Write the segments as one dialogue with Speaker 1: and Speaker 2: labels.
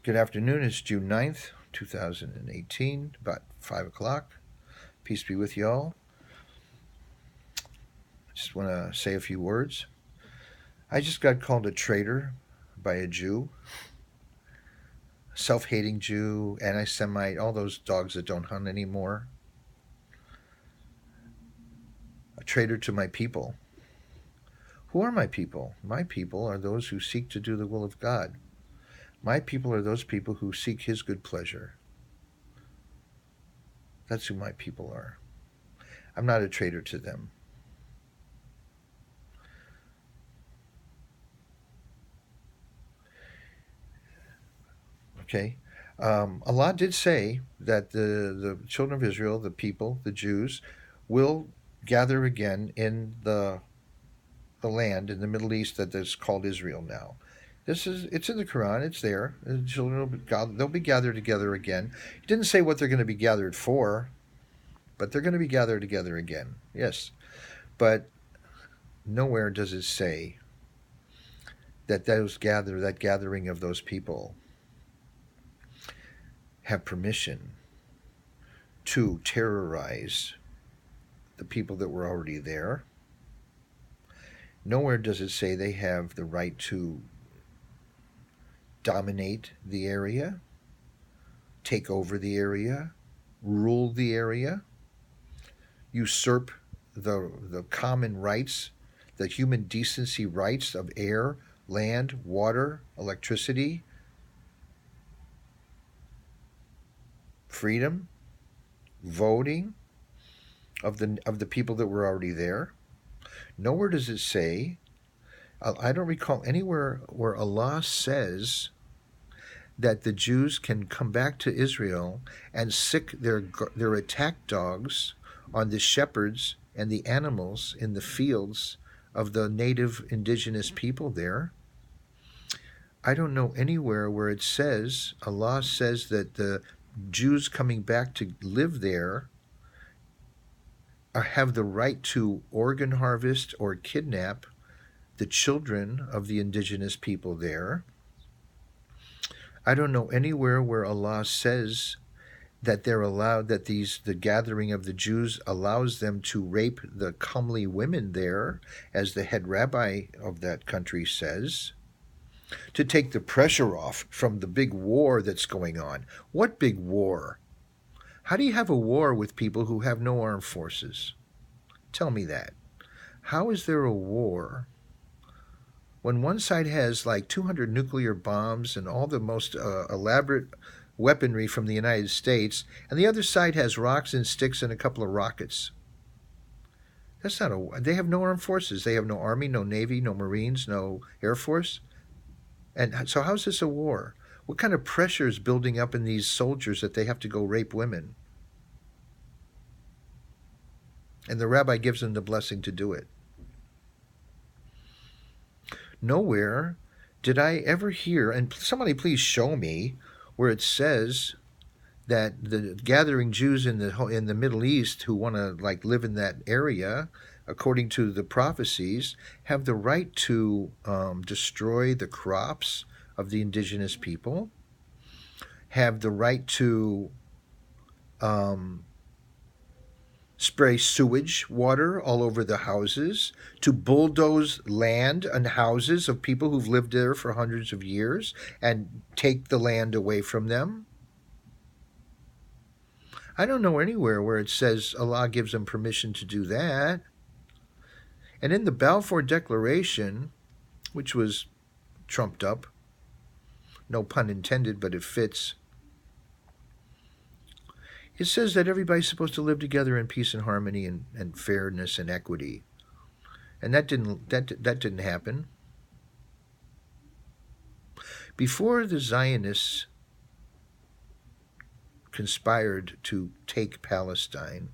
Speaker 1: Good afternoon. It's June 9th, 2018, about 5 o'clock. Peace be with you all. I just want to say a few words. I just got called a traitor by a Jew, self hating Jew, anti Semite, all those dogs that don't hunt anymore. A traitor to my people. Who are my people? My people are those who seek to do the will of God. My people are those people who seek His good pleasure. That's who my people are. I'm not a traitor to them. Okay. Allah did say that the children of Israel, the people, the Jews, will gather again in the land in the Middle East that is called Israel now. It's in the Quran. It's there. The children they'll be gathered together again. He didn't say what they're going to be gathered for, but they're going to be gathered together again. Yes, but nowhere does it say that that gathering of those people have permission to terrorize the people that were already there. Nowhere does it say they have the right to dominate the area, take over the area, rule the area, usurp the common rights, the human decency rights of air, land, water, electricity, freedom, voting of the people that were already there. Nowhere does it say. I don't recall anywhere where Allah says that the Jews can come back to Israel and sick their attack dogs on the shepherds and the animals in the fields of the native indigenous people there. I don't know anywhere where it says, Allah says that the Jews coming back to live there have the right to organ harvest or kidnap the children of the indigenous people there. I don't know anywhere where Allah says that they're allowed, that the gathering of the Jews allows them to rape the comely women there, as the head rabbi of that country says, to take the pressure off from the big war that's going on. What big war? How do you have a war with people who have no armed forces? Tell me that. How is there a war when one side has like 200 nuclear bombs and all the most elaborate weaponry from the United States, and the other side has rocks and sticks and a couple of rockets? That's not a. They have no armed forces. They have no army, no navy, no marines, no air force. And so how's this a war? What kind of pressure is building up in these soldiers that they have to go rape women? And the rabbi gives them the blessing to do it. Nowhere did I ever hear, and somebody please show me where it says that the gathering Jews in the Middle East who want to like live in that area, according to the prophecies, have the right to destroy the crops of the indigenous people, have the right to spray sewage water all over the houses, to bulldoze land and houses of people who've lived there for hundreds of years and take the land away from them. I don't know anywhere where it says Allah gives them permission to do that. And in the Balfour Declaration, which was trumped up, no pun intended, but it fits, it says that everybody's supposed to live together in peace and harmony and fairness and equity. And that didn't happen. Before the Zionists conspired to take Palestine,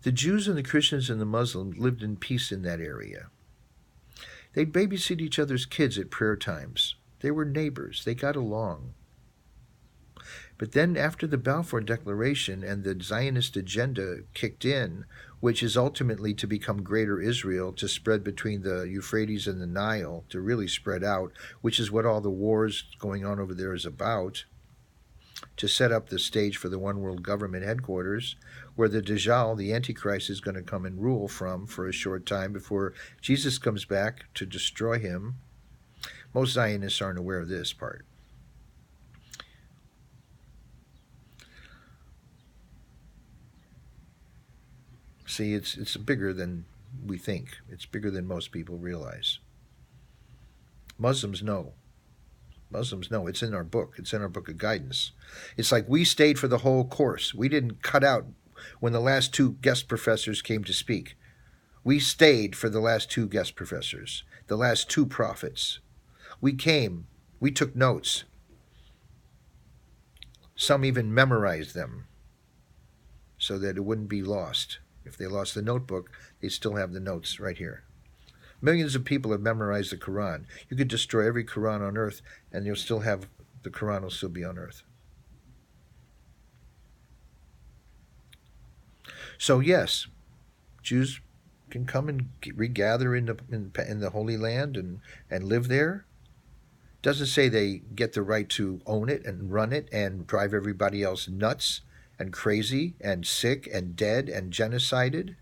Speaker 1: the Jews and the Christians and the Muslims lived in peace in that area. They'd babysit each other's kids at prayer times. They were neighbors. They got along. But then after the Balfour Declaration and the Zionist agenda kicked in, which is ultimately to become greater Israel, to spread between the Euphrates and the Nile, to really spread out, which is what all the wars going on over there is about, to set up the stage for the one world government headquarters, where the Dajjal, the Antichrist, is going to come and rule from for a short time before Jesus comes back to destroy him. Most Zionists aren't aware of this part. See, it's bigger than we think. It's bigger than most people realize. Muslims know. Muslims know. It's in our book. It's in our book of guidance. It's like we stayed for the whole course. We didn't cut out when the last two guest professors came to speak. We stayed for the last two guest professors, the last two prophets. We came. We took notes. Some even memorized them so that it wouldn't be lost. If they lost the notebook, they still have the notes right here. Millions of people have memorized the Quran. You could destroy every Quran on earth, and you'll still have the Quran will still be on earth. So yes, Jews can come and regather in the Holy Land and live there. Doesn't say they get the right to own it and run it and drive everybody else nuts and crazy and sick and dead and genocided.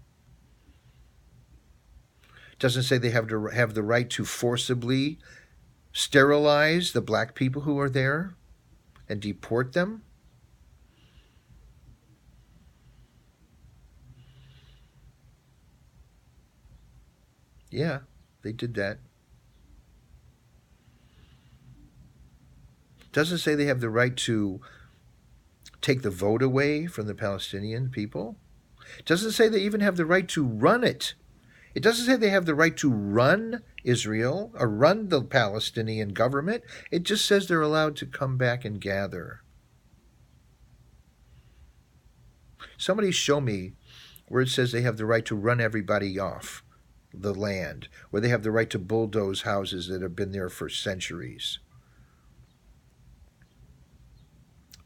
Speaker 1: Doesn't say they have to have the right to forcibly sterilize the black people who are there and deport them. Yeah, they did that. Doesn't say they have the right to take the vote away from the Palestinian people. Doesn't say they even have the right to run it. It doesn't say they have the right to run Israel or run the Palestinian government. It just says they're allowed to come back and gather. Somebody show me where it says they have the right to run everybody off the land, where they have the right to bulldoze houses that have been there for centuries.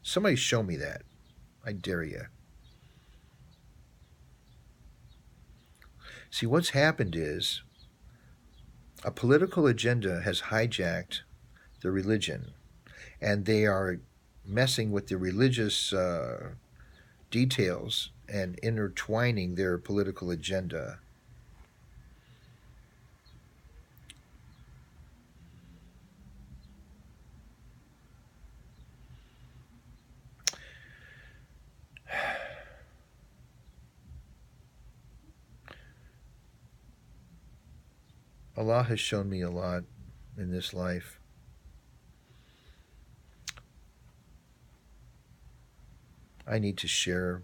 Speaker 1: Somebody show me that. I dare you. See, what's happened is a political agenda has hijacked the religion, and they are messing with the religious details and intertwining their political agenda. Allah has shown me a lot in this life. I need to share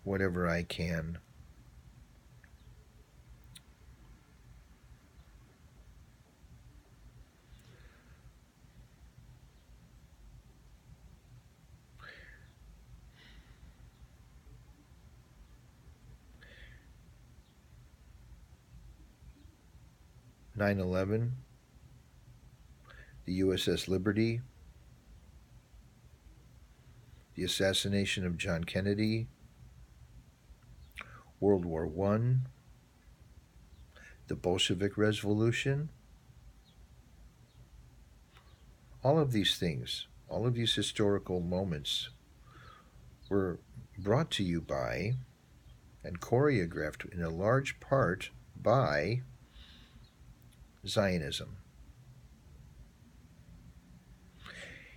Speaker 1: whatever I can. (9/11), the USS Liberty, the assassination of John Kennedy, World War I, the Bolshevik Revolution. All of these things, all of these historical moments were brought to you by and choreographed in a large part by Zionism,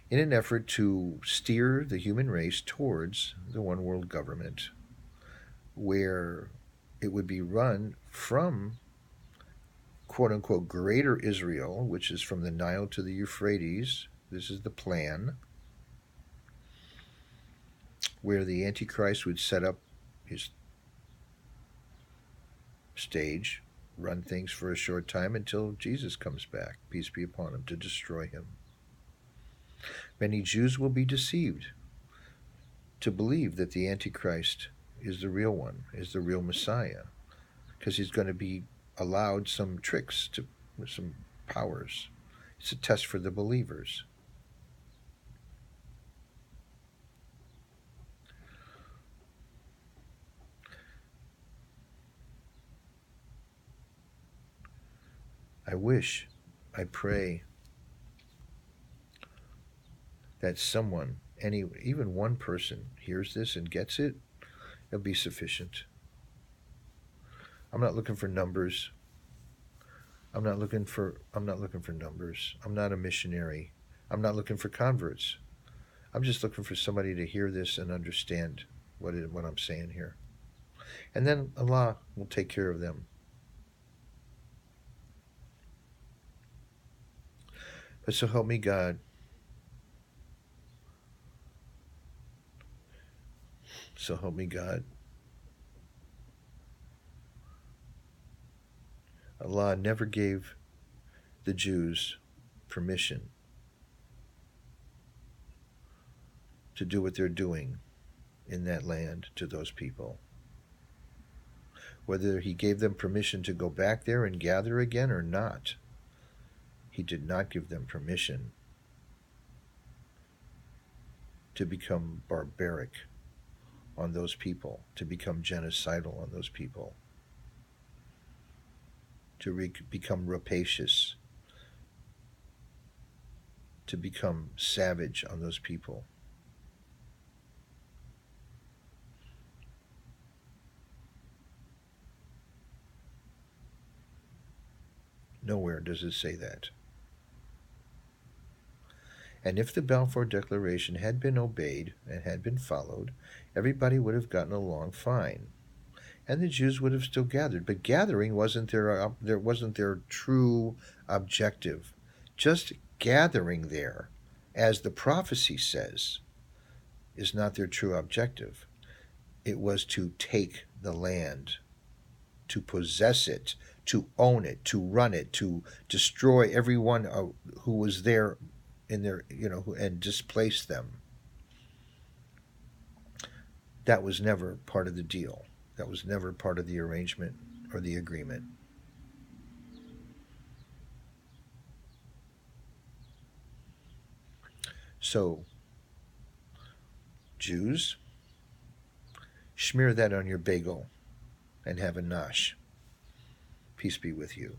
Speaker 1: in an effort to steer the human race towards the one world government, where it would be run from quote unquote greater Israel, which is from the Nile to the Euphrates. This is the plan, where the Antichrist would set up his stage, run things for a short time until Jesus comes back, peace be upon him, to destroy him. Many Jews will be deceived to believe that the Antichrist is the real one, is the real Messiah, because he's going to be allowed some tricks, some powers. It's a test for the believers. I wish, I pray that someone, even one person, hears this and gets it. It'll be sufficient. I'm not looking for numbers. I'm not looking for numbers. I'm not a missionary. I'm not looking for converts. I'm just looking for somebody to hear this and understand what I'm saying here. And then Allah will take care of them. But so help me God. So help me God. Allah never gave the Jews permission to do what they're doing in that land to those people. Whether he gave them permission to go back there and gather again or not, he did not give them permission to become barbaric on those people, to become genocidal on those people, to become rapacious, to become savage on those people. Nowhere does it say that. And if the Balfour Declaration had been obeyed and had been followed, everybody would have gotten along fine, and the Jews would have still gathered. But gathering wasn't their true objective. Just gathering there, as the prophecy says, is not their true objective. It was to take the land, to possess it, to own it, to run it, to destroy everyone who was there in their, and displace them. That was never part of the deal. That was never part of the arrangement or the agreement. So, Jews, smear that on your bagel and have a nosh. Peace be with you.